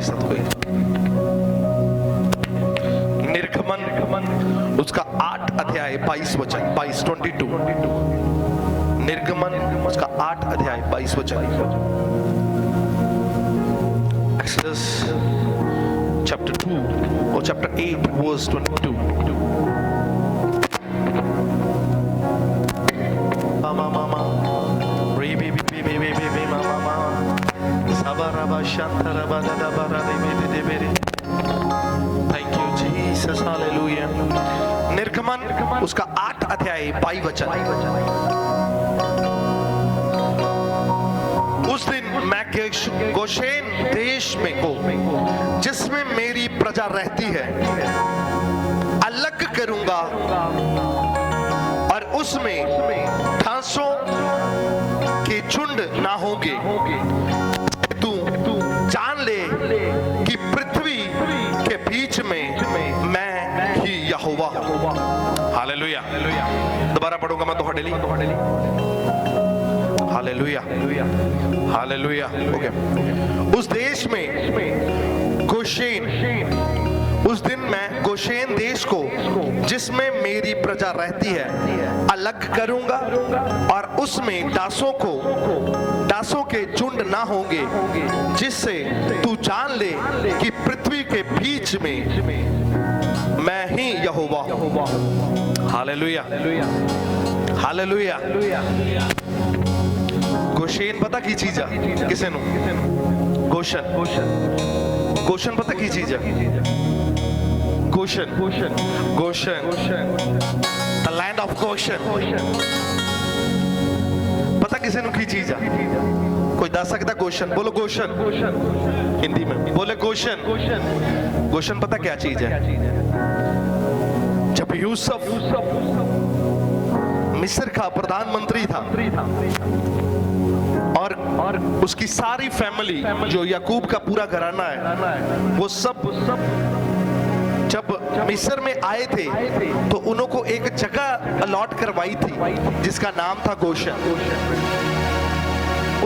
हमारे साथ हुई। निर्गमन उसका 8 अध्याय 22 वचन, 22 निर्गमन उसका 8 अध्याय 22 वचन। Exodus chapter 2 or chapter 8 verse 22. Thank you Jesus, hallelujah. निर्गमन उसका 8 अध्याय 22 वचन। उस दिन मैं गोशेन देश में को जिसमें मेरी प्रजा रहती है अलग करूंगा और उसमें घासों के झुंड ना होंगे। तू जान ले कि पृथ्वी के बीच में मैं ही यहोवा हूं। हालेलुया। दोबारा पढ़ूंगा मैं दोहराडेली। Hallelujah, hallelujah. ओके। उस देश में गोशेन, उस दिन मैं गोशेन देश को जिसमें मेरी प्रजा रहती है अलग करूंगा और उसमें दासों के झुंड ना होंगे, जिससे तू जान ले कि पृथ्वी के बीच में मैं ही यहोवा हूं। Hallelujah, hallelujah. गोशेन पता की चीज है किसे नु? गोशन, गोशन पता की चीज है? Gaussian, the land of Gaussian पता किसे नु की चीज है? कोई दस सकता? गोशन बोलो, गोशन हिंदी में बोले गोशन। गोशन पता क्या चीज है? जब यूसुफ मिस्र का प्रधानमंत्री था और उसकी सारी फैमिली जो याकूब का पूरा घराना है वो सब जब मिस्र में आए थे तो उनको एक जगह अलॉट करवाई थी जिसका नाम था गोशन।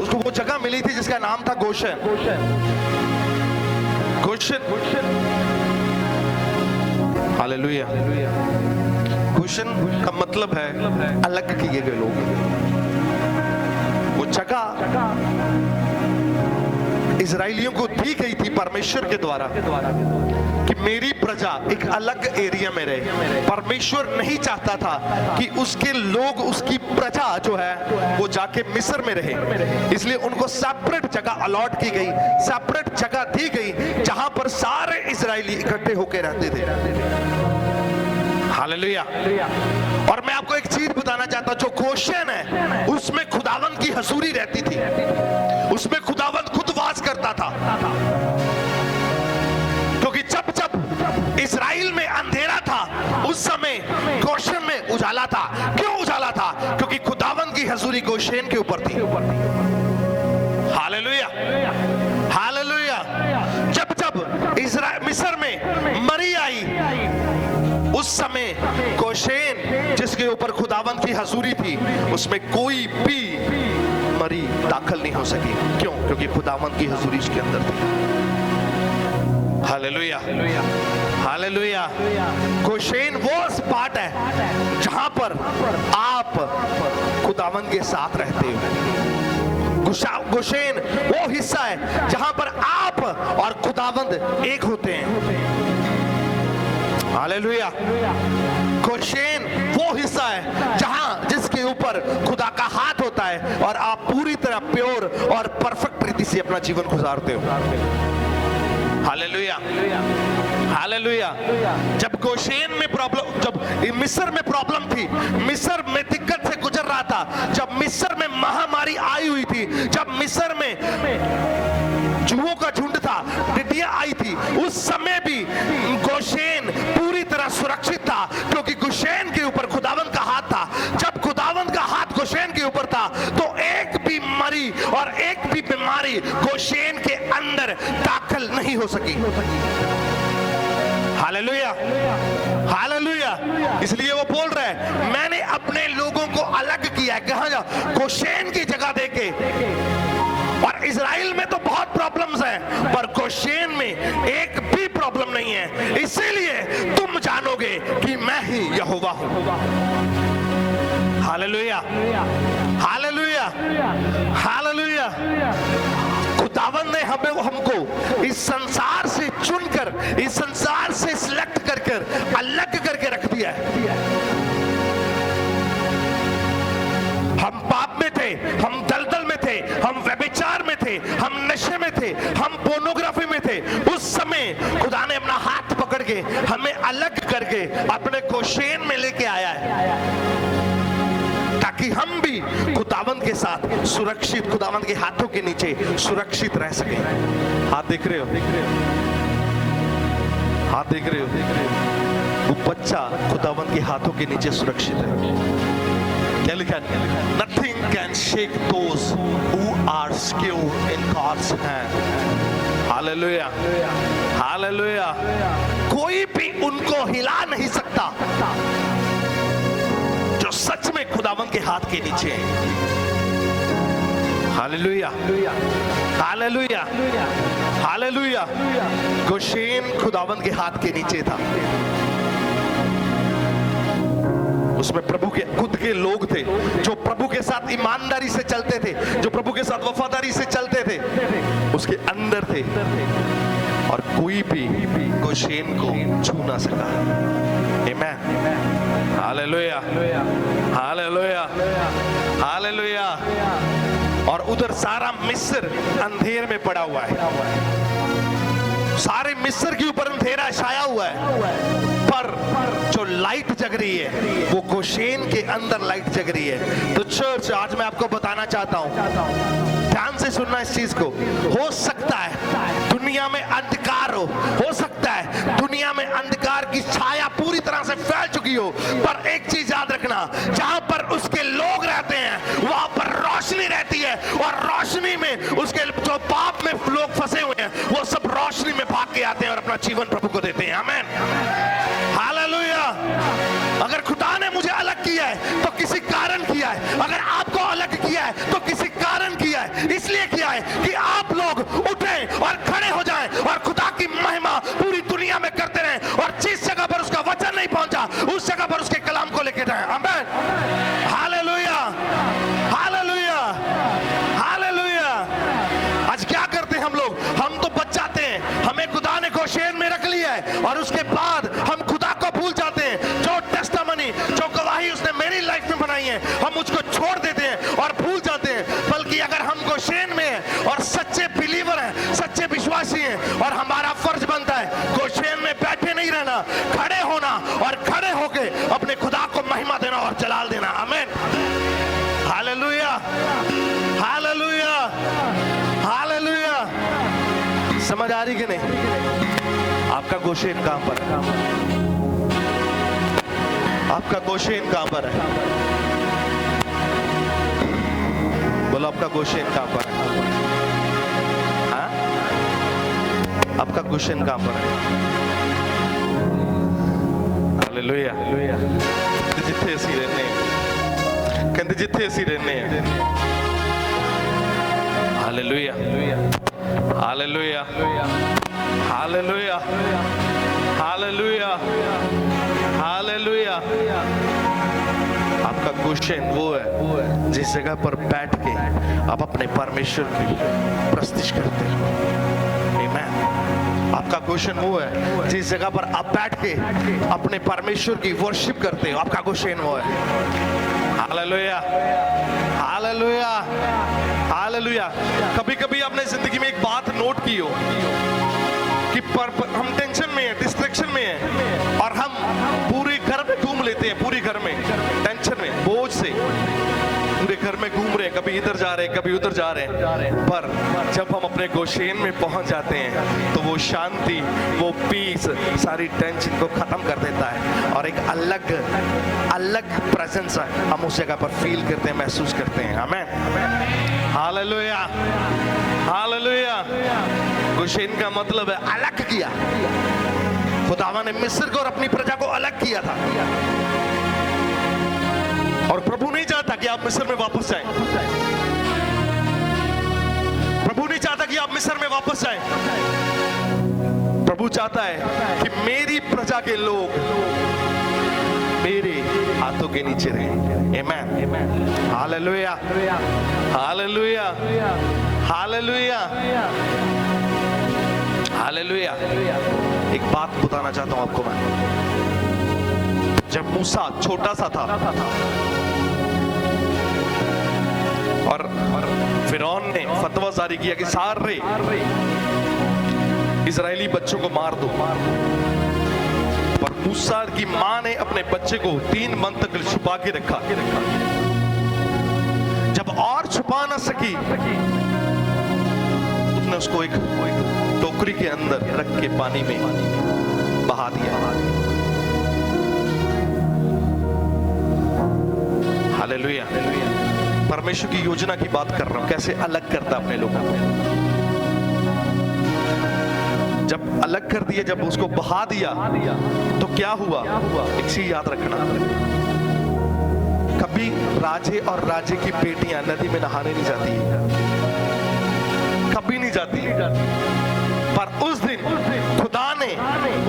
उसको वो जगह मिली थी जिसका नाम था गोशन। Gaussian, hallelujah. गोशन का मतलब है अलग किए गए लोग। वो जगह इजराइलियों को दी गई थी परमेश्वर के द्वारा कि मेरी प्रजा एक अलग एरिया में रहे। परमेश्वर नहीं चाहता था कि उसके लोग, उसकी प्रजा जो है वो जाके मिस्र में रहे, इसलिए उनको सेपरेट जगह अलॉट की गई, सेपरेट जगह दी गई जहां पर सारे इजराइली इकट्ठे होकर रहते थे। हालेलुया। और मैं आपको एक चीज बताना चाहता हूं, जो गोशेन है उसमें खुदावंद की हजूरी रहती थी, उसमें खुदावंद खुद वास करता था। क्योंकि जब जब इजराइल में अंधेरा था उस समय गोशेन में उजाला था। क्यों उजाला था? क्योंकि खुदावंद की हजूरी गोशेन के ऊपर थी। Hallelujah, hallelujah. जब जब इजराइल मिस्र में मरी आई उस समय गोशेन जिसके ऊपर खुदावंद की हजूरी थी उसमें कोई भी मरी दाखिल नहीं हो सकी। क्यों? क्योंकि खुदावंद की हजूरी इसके अंदर थी। Hallelujah, hallelujah. गोशेन वो स्पॉट है जहां पर आप खुदावंद के साथ रहते हो। गोशेन वो हिस्सा है जहां पर आप और खुदावंद एक होते हैं। हालेलुया। गोशेन वो हिस्सा है जहां जिसके ऊपर खुदा का हाथ होता है और आप पूरी तरह प्योर और परफेक्ट रीति से अपना जीवन गुजारते हो। Hallelujah, hallelujah. जब गोशेन में प्रॉब्लम, जब मिस्र में प्रॉब्लम थी, मिस्र में दिक्कत से गुजर रहा था, जब मिस्र में महामारी आई हुई थी, जब मिस्र में जुओं का झुंड था, टिड्डियां आई थी, उस समय भी गोशेन पूरी तरह सुरक्षित था क्योंकि गोशेन के ऊपर खुदावंद का हाथ था। जब खुदावंद का हाथ गोशेन के ऊपर था तो एक भी मरी और एक भी बीमारी गोशेन के अंदर दाखिल नहीं हो सकी। Hallelujah, hallelujah. इसलिए वो बोल रहा है मैंने अपने लोगों को अलग किया है। कहां जा? गोशेन की जगह देके। और इजराइल में तो बहुत प्रॉब्लम्स हैं, पर गोशेन में एक भी प्रॉब्लम नहीं है। इसीलिए तुम जानोगे कि मैं ही यहोवा हूं। Hallelujah, hallelujah, hallelujah. खुदावंद ने हमको इस संसार से चुनकर, इस संसार से सिलेक्ट कर अलग करके रख दिया है। हम पाप में थे, हम दलदल में थे, हम व्यभिचार में थे, हम नशे में थे, हम पोर्नोग्राफी में थे। उस समय खुदा ने अपना हाथ पकड़ के हमें अलग करके अपने गोशेन में लेके आया है, ताकि हम भी खुदावंद के साथ सुरक्षित, खुदावंद के हाथों के नीचे सुरक्षित रह सके। हाथ देख रहे हो, हाथ देख रहे हो? वो बच्चा खुदावंद के हाथों के नीचे सुरक्षित है। क्या लिखा है? Nothing can shake those who are secure in God's hand. Hallelujah, Hallelujah. कोई भी उनको हिला नहीं सकता जो सच में खुदावंद के हाथ के नीचे है। Hallelujah, hallelujah, hallelujah. गोशेन खुदावंद के हाथ के नीचे था। उसमें प्रभु के खुद के लोग थे जो प्रभु के साथ ईमानदारी से चलते थे, जो प्रभु के साथ वफादारी से चलते थे, उसके अंदर थे, और कोई भी गोशेन को छू ना सका। आमीन, हालेलुया, हालेलुया, हालेलुया। और उधर सारा मिस्र अंधेर में पड़ा हुआ है, सारे मिस्र के ऊपर अंधेरा छाया हुआ है, पर जो लाइट जग रही है वो गोशेन के अंदर लाइट जग रही है। तो चर्च, आज मैं आपको बताना चाहता हूं, ध्यान से सुनना इस चीज को। हो सकता है दुनिया में अंधकार हो सकता है दुनिया में अंधकार की छाया पूरी तरह से फैल चुकी हो, पर एक चीज याद रखना, जहां पर उसके लोग रहते हैं वहां पर रोशनी रहती है, और रोशनी में उसके जो पाप में लोग फंसे हुए हैं वो सब रोशनी में भाग के आते हैं और अपना जीवन प्रभु को देते हैं। आमीन, हालेलुया। अगर खुदा ने मुझे अलग किया है तो किसी कारण किया है, अगर आपको अलग किया है तो किसी कारण किया है। इसलिए किया है कि आप लोग उठें और खड़े हो जाएं और खुदा की महिमा पूरी दुनिया में करते रहें, और जिस जगह पर उसका वचन नहीं पहुंचा उस जगह पर उसके कलाम को लेके जाएं। आमीन, हालेलुया, हालेलुया, हालेलुया। आज क्या करते हैं हम लोग? हम तो बच जाते हैं, हमें खुदा ने गोशेन में रख लिया है, और उसके बाद हम खुदा को भूल जाते हैं। जो टेस्टामनी, जो गवाही उसने मेरी लाइफ में बनाई है, हम उसको छोड़ देते हैं और भूल जाते हैं। बल्कि अगर हम गोशेन में हैं और सच्चे बिलीवर हैं, सच्चे विश्वासी हैं, और हमारा फर्ज बनता है गोशेन में बैठे नहीं रहना, खड़े होना, और खड़े होके अपने खुदा को महिमा देना और जलाल देना। आमीन, हालेलुया, हालेलुया, हालेलुया। समझ आ रही कि नहीं? आपका गोशेन कहां पर है? आपका गोशेन कहां पर है? बोलो, आपका गोशेन कहां पर है? हाँ? आपका गोशेन कहां पर है? हालेलुया, जिथे असीं रहने, कहते जिथे असीं रहने, hallelujah, hallelujah, hallelujah, hallelujah, hallelujah. आपका गोशेन वो है जिस जगह पर बैठ के आप अपने परमेश्वर की प्रस्तुति करते हो। आमीन। आपका गोशेन वो है जिस जगह पर आप बैठ के अपने परमेश्वर की वर्शिप करते हो। आपका गोशेन वो है। Hallelujah, hallelujah, hallelujah. कभी कभी आपने जिंदगी में एक बात नोट की हो कि हम टेंशन में हैं, डिस्ट्रैक्शन में हैं, और हम पूरे घर में घूम लेते हैं, पूरी घर में टेंशन में, बोझ से पूरे घर में घूम रहे हैं, कभी इधर जा रहे हैं, कभी उधर जा रहे हैं। पर जब हम अपने गोशेन में पहुंच जाते हैं तो वो शांति, वो पीस सारी टेंशन को खत्म कर देता है, और एक अलग अलग प्रेजेंस हम उस जगह पर फील करते हैं, महसूस करते हैं। आमीन, हालेलुया, हालेलुया। गोशेन का मतलब है अलग किया। खुदावा ने मिस्र को और अपनी प्रजा को अलग किया था, और प्रभु नहीं चाहता कि आप मिस्र में वापस जाएं। प्रभु नहीं चाहता कि आप मिस्र में वापस जाएं। प्रभु चाहता है कि मेरी प्रजा के लोग मेरे हाथों के नीचे रहे। Amen. Hallelujah, hallelujah, hallelujah, hallelujah. एक बात बताना चाहता हूं आपको मैं। जब मूसा छोटा सा था और फिरौन ने फतवा जारी किया कि सारे इजरायली बच्चों को मार दो, पर मूसा की मां ने अपने बच्चे को 3 मन तक छुपा के रखा। जब और छुपा ना सकी, उसने उसको एक टोकरी के अंदर रख के पानी में बहा दिया। हालेलुया। परमेश्वर की योजना की बात कर रहा हूं, कैसे अलग करता अपने लोगों को। जब अलग कर दिया, जब उसको बहा दिया, तो क्या हुआ? एक चीज याद रखना, कभी राजे और राजे की बेटियां नदी में नहाने नहीं जाती, कभी नहीं जाती। पर उस दिन खुदा ने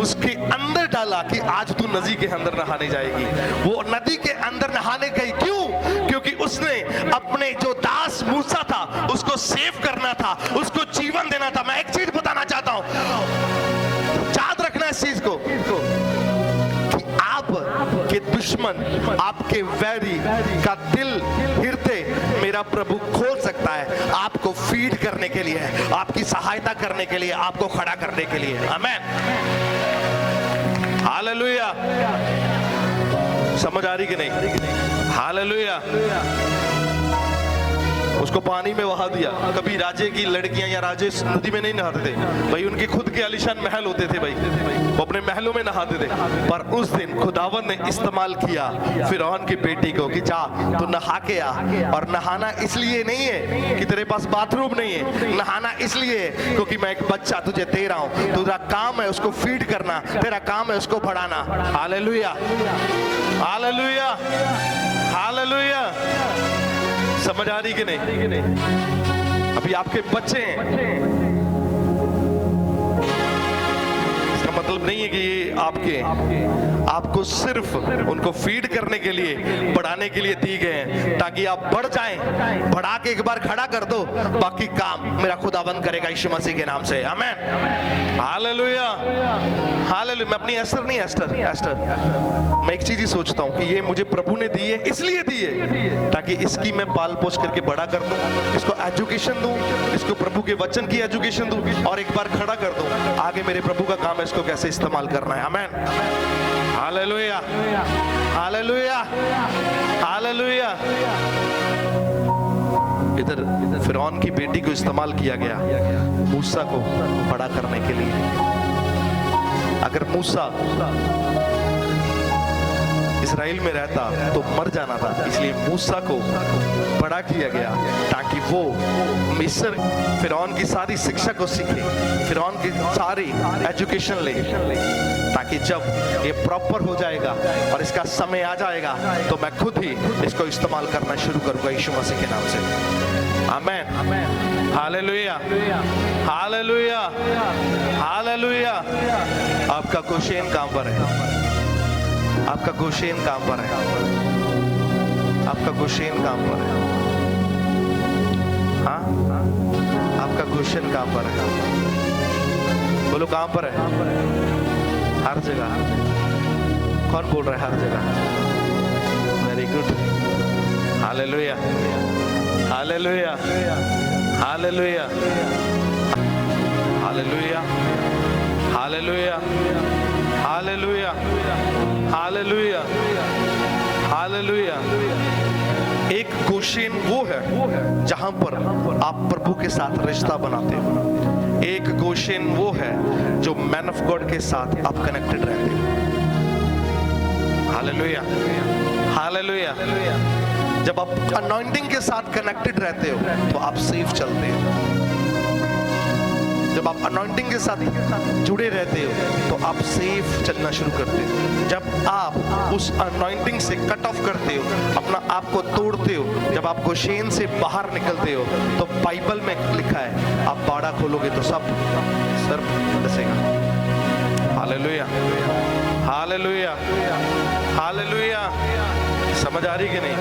उसके अंदर डाला कि आज तू नदी के अंदर नहाने जाएगी। वो नदी के अंदर नहाने गई, क्यों? क्योंकि उसने अपने जो दास मूसा था उसको सेव करना था, उसको जीवन देना था। मैं एक चीज बताना चाहता हूं, याद रखना इस चीज को कि आप के दुश्मन, आपके वैरी का दिल हृदय मेरा प्रभु खोल सकता है, आपको फीड करने के लिए, आपकी सहायता करने के लिए, आपको खड़ा करने के लिए। आमेन। हालेलुया। समझ आ रही कि नहीं? हालेलुया। उसको पानी में बहा दिया। कभी राजे की लड़कियां या राजे नदी में नहीं नहाते थे भाई, उनके खुद के आलीशान महल होते थे भाई, वो अपने महलों में नहाते थे। पर उस दिन खुदावन ने इस्तेमाल किया फिरौन की बेटी को कि जा तू नहा के आ। और नहाना इसलिए नहीं है कि तेरे पास बाथरूम नहीं है, नहाना इसलिए है क्योंकि मैं एक बच्चा तुझे दे रहा हूं, तेरा काम है उसको फीड करना, तेरा काम है उसको बढ़ाना। Hallelujah, hallelujah, hallelujah. समझ आ रही कि नहीं? अभी आपके बच्चे हैं, इसका मतलब नहीं है कि ये आपको सिर्फ उनको फीड करने के लिए, बढ़ाने के लिए दी गए हैं ताकि आप बढ़ जाएं। बढ़ा के एक बार खड़ा कर दो, बाकी काम मेरा खुदाबंद करेगा यीशु मसीह के नाम से। आमीन। Hallelujah, hallelujah. मैं अपनी एस्टर नहीं, एस्टर मैं एक चीज ही सोचता हूँ कि ये मुझे प्रभु ने दी है, इसलिए दी है ताकि इसकी मैं पाल पोष करके बड़ा कर दूं, इसको एजुकेशन दूं, इसको प्रभु के वचन की एजुकेशन दूं और एक बार खड़ा कर दूं। आगे मेरे प्रभु का काम है इसको कैसे इस्तेमाल करना है। आमीन। Hallelujah, hallelujah, hallelujah. इधर फिरौन की बेटी को इस्तेमाल किया गया मूसा को बड़ा करने के लिए। अगर मूसा इस्राएल में रहता तो मर जाना था, इसलिए मूसा को बड़ा किया गया ताकि वो मिस्र फिरौन की सारी शिक्षा को सीखे, फिरौन की सारी एजुकेशन ले, ताकि जब ये प्रॉपर हो जाएगा और इसका समय आ जाएगा तो मैं खुद ही इसको इस्तेमाल करना शुरू करूंगा यीशु मसीह के नाम से। आमीन। Hallelujah, hallelujah, hallelujah. आपका गोशेन काम पर है, आपका गोशेन काम पर है, आपका गोशेन काम पर है। हाँ, आपका गोशेन काम पर है। बोलो काम पर है, हर जगह। कौन बोल रहा है हर जगह? Very good. Hallelujah, hallelujah, hallelujah, hallelujah, hallelujah, hallelujah, hallelujah, hallelujah. एक गोशेन वो है जहां पर आप प्रभु के साथ रिश्ता बनाते हो। एक गोशेन वो है जो मैन ऑफ गॉड के साथ आप कनेक्टेड रहते हो। Hallelujah, hallelujah. जब आप अनॉइंटिंग के साथ कनेक्टेड रहते हो तो आप सेफ चलते हो। जब जब आप अनॉइंटिंग के साथ जुड़े रहते हो तो आप सेफ चलना शुरू करते हो। जब आप उस अनॉइंटिंग से कट ऑफ करते हो, अपना आप को तोड़ते हो, जब आप गोशेन से बाहर निकलते हो, तो बाइबल में लिखा है आप बाड़ा खोलोगे तो सब सर डसेगा। Hallelujah, hallelujah, hallelujah. समझ आ रही कि नहीं?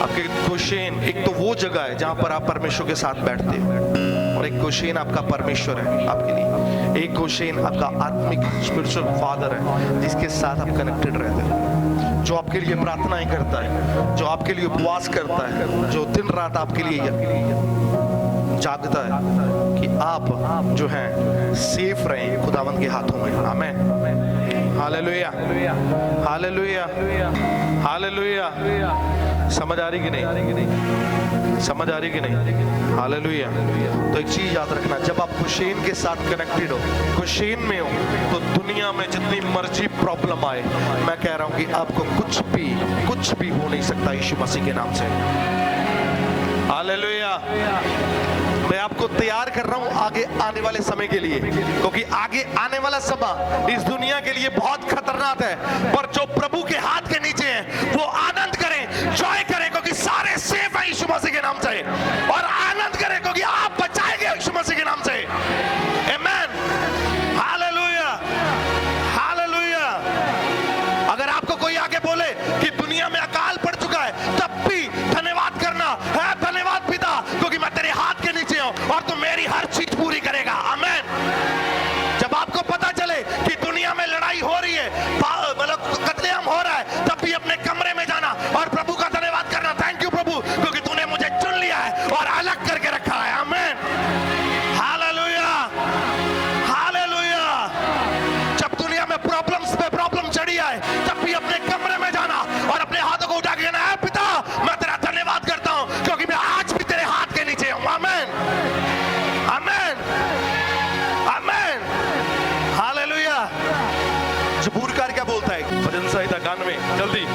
आपके गोशेन एक तो वो जगह है जहां पर आप परमेश्वर के साथ बैठते हो, और एक गोशेन आपका परमेश्वर है आपके लिए। एक गोशेन आपका आत्मिक स्पिरिचुअल फादर है जिसके साथ आप कनेक्टेड रहते हो, जो आपके लिए प्रार्थनाएं करता है, जो आपके लिए उपवास करता है, जो दिन रात आपके लिए जागता है कि आप जो हैं सेफ रहें खुदावंद के हाथों में। आमीन। Hallelujah, hallelujah, hallelujah. समझ आ रही कि नहीं? समझ आ रही कि नहीं? हालेलुया। तो एक चीज याद रखना, जब आप गोशेन के साथ कनेक्टेड हो, गोशेन में हो, तो दुनिया में जितनी मर्जी प्रॉब्लम आए, मैं कह रहा हूं कि आपको कुछ भी हो नहीं सकता यीशु मसीह के नाम से। हालेलुया। मैं आपको तैयार कर रहा हूं आगे आने वाले समय के लिए, क्योंकि आगे आने वाला समय इस दुनिया के लिए बहुत खतरनाक है। पर जो प्रभु के हाथ के नीचे हैं वो आनंद करें, जॉय करें, क्योंकि सारे सेफ है यीशु मसीह के नाम से, और आनंद करें क्योंकि आप बचाएंगे यीशु मसीह के नाम से। आमीन। Hallelujah, hallelujah. अगर आपको कोई आगे बोले कि दुनिया में अकाल पड़ चुका है, तब भी धन्यवाद करना है, धन्यवाद पिता, क्योंकि मैं तेरे हाथ के नीचे हूं और तू मेरी हर चीज पूरी करेगा। आमीन। जब आपको पता चले कि दुनिया में लड़ाई हो रही है, मतलब कत्लेआम हो रहा है, तब भी अपने कमरे में जाना और प्रभु का धन्यवाद करना, थैंक यू प्रभु, क्योंकि तूने मुझे चुन लिया है और अलग करके रखा है। आमीन। Hallelujah, hallelujah. जब दुनिया में प्रॉब्लम्स पे प्रॉब्लम चढ़ी आए, तब भी अपने कमरे में जाना और अपने हाथों को उठा के कहना है, पिता मैं तेरा धन्यवाद करता हूं क्योंकि मैं आज भी तेरे हाथ के नीचे हूं। आमीन, आमीन, आमीन। हालेलुया। जबूरकार क्या बोलता है? भजन संहिता 91, जल्दी।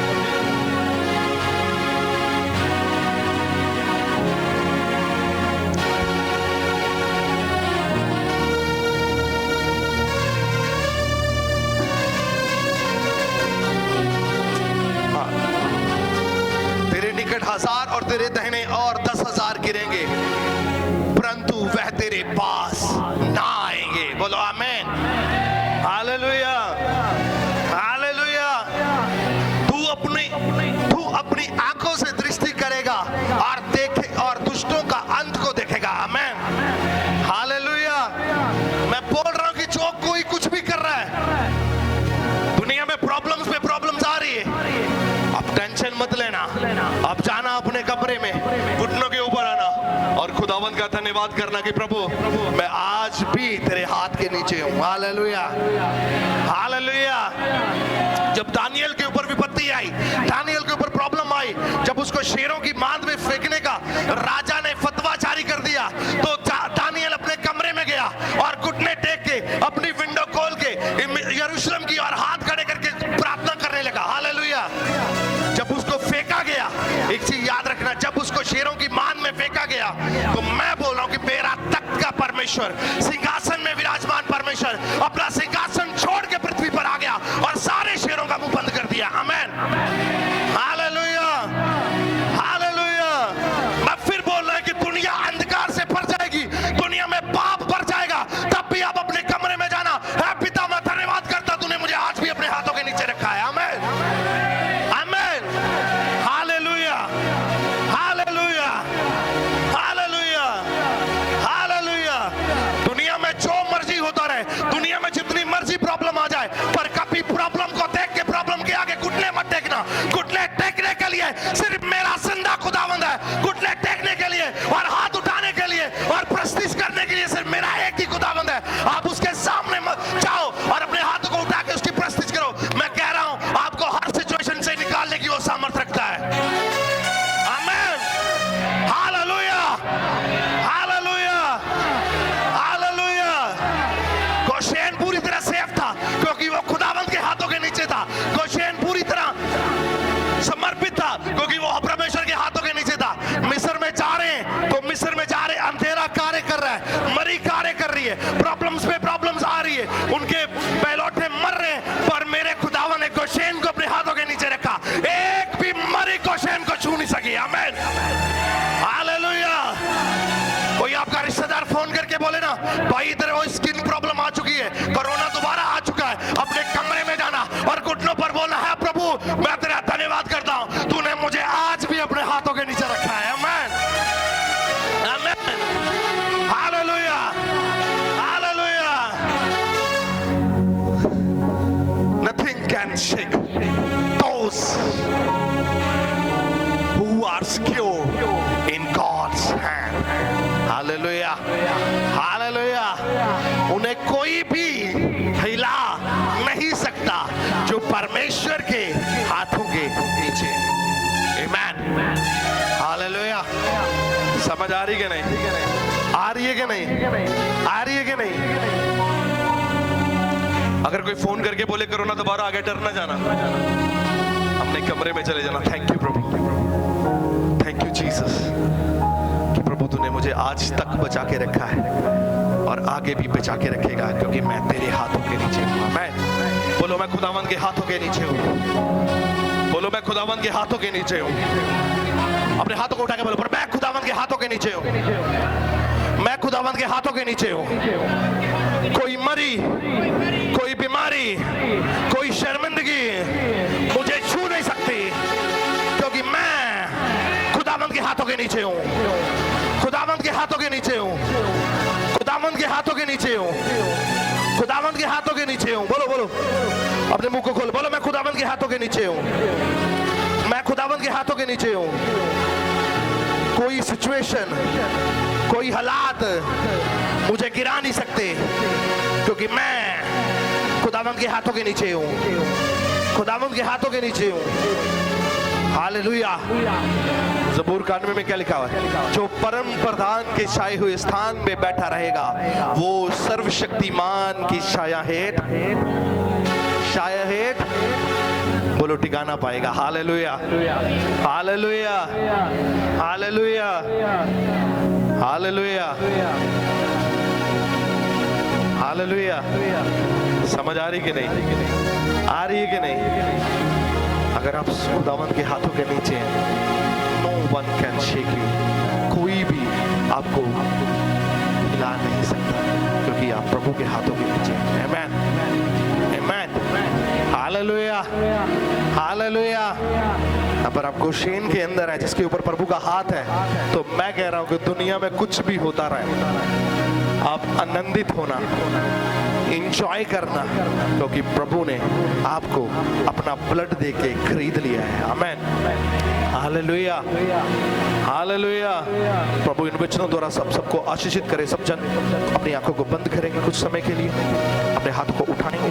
निकट 1000 और तेरे दाहिने और 10,000 गिरेंगे, परंतु वह तेरे पास ना आएंगे। बोलो आमीन। Hallelujah, hallelujah. तू अपनी आंखों से दृष्टि करेगा और देखे और दुष्टों का अंत को देखेगा। आमीन। हालेलुया। मैं बोल रहा हूं कि जो कोई कुछ भी कर रहा है, दुनिया में प्रॉब्लम्स पे प्रॉब्लम्स आ रही है, अब टेंशन मत लेना। अब जाना अपने कमरे में, घुटनों के ऊपर आना और खुदावंद का धन्यवाद करना कि प्रभु मैं आज भी तेरे हाथ के नीचे हूं। Hallelujah, hallelujah. जब दानियल के ऊपर विपत्ति आई, दानियल के ऊपर प्रॉब्लम आई, जब उसको शेरों की मांद में फेंकने का राजा ने फतवा जारी कर दिया, तो दानियल अपने कमरे में गया और घुटने टेक के अपनी विंडो खोल के यरूशलेम की और हाथ खड़े करके प्रार्थना करने लगा। हालेलुया। जब उसको फेंका गया, एक चीज याद रखना, जब उसको शेरों की मान में फेंका गया, तो मैं बोल रहा हूं कि मेरा तख्त का परमेश्वर, सिंहासन में विराजमान परमेश्वर अपना सिंहासन छोड़ के पृथ्वी पर आ गया और सारे शेरों का मुंह बंद कर दिया। आमीन। Hallelujah, hallelujah. मैं फिर बोल रहा हूं कि दुनिया अंधकार से भर जाएगी, दुनिया में पाप भर जाएगा, तब भी आप अपने कमरे में जाना है, पिता मैं धन्यवाद करता, तूने मुझे आज भी अपने हाथों के नीचे रखा है। आमीन, आमीन। Hallelujah, hallelujah, hallelujah, hallelujah. दुनिया घुटनों पर बोलना है, प्रभु मैं तेरा धन्यवाद करता हूं, तूने मुझे आज भी अपने हाथों के नीचे रखा है। आमीन, आमीन, hallelujah, hallelujah. Nothing can shake those who are secure in God's hand. Hallelujah, hallelujah. उन्हें कोई भी हिला नहीं सकता जो परमेश्वर के हाथों के नीचे। आमीन, हालेलुया। समझ आ रही है कि नहीं? आ रही है कि नहीं? आ रही है कि नहीं? अगर कोई फोन करके बोले कोरोना दोबारा आगे, डर ना जाना, अपने कमरे में चले जाना। Thank you Prabhu, thank you Jesus कि प्रभु तूने मुझे आज तक बचा के रखा है और आगे भी बचा के रखेगा, क्योंकि मैं तेरे हाथों के नीचे हूँ। मैं बोलो, मैं खुदावंद के हाथों के नीचे हूँ। बोलो, मैं खुदावंद के हाथों के नीचे हूँ। अपने हाथों को उठा के बोलो, पर मैं खुदावंद के हाथों के नीचे हूँ। मैं खुदावंद के हाथों के नीचे हूँ। कोई मरी, कोई बीमारी, कोई शर्मिंदगी मुझे छू नहीं सकती, क्योंकि मैं खुदावंद के हाथों के नीचे हूँ। खुदावंद के हाथों के नीचे हूँ। खुदावंद के हाथों के नीचे हूँ। खुदावंद के हाथों के नीचे हूँ। बोलो बोलो, अपने मुंह को खोलो, बोलो मैं खुदावंद के हाथों के नीचे हूँ। मैं खुदावंद के हाथों के नीचे हूँ। कोई सिचुएशन, कोई हालात मुझे गिरा नहीं सकते, क्योंकि मैं खुदावंद के हाथों के नीचे हूँ। खुदावंद के हाथों के नीचे हूँ। हालेलुया। ज़बूर 91 में क्या लिखा हुआ है? जो परम प्रधान के छाए हुए स्थान में बैठा रहेगा, वो सर्वशक्तिमान की छाया हेठ बोलो ठिकाना पाएगा। Hallelujah, hallelujah, hallelujah, hallelujah, hallelujah. समझ आ रही कि नहीं? आ रही है कि नहीं? अगर आप खुदावंद के हाथों के नीचे हैं, no one can shake you. कोई भी आपको हिला नहीं सकता, क्योंकि आप प्रभु के हाथों के नीचे हैं। आमीन, आमीन, हालेलुया, हालेलुया। पर आप गोशेन के अंदर है, जिसके ऊपर प्रभु का हाथ है, तो मैं कह रहा हूं कि दुनिया में कुछ भी होता रहे, आप आनंदित होना, इंजॉय करना, क्योंकि प्रभु ने आपको अपना ब्लड देके खरीद लिया है। आमीन, हालेलुया, हालेलुया। प्रभु इन वचनों द्वारा सबको आशीषित करे। सब जन अपनी आंखों को बंद करेंगे कुछ समय के लिए, अपने हाथों को उठाएंगे।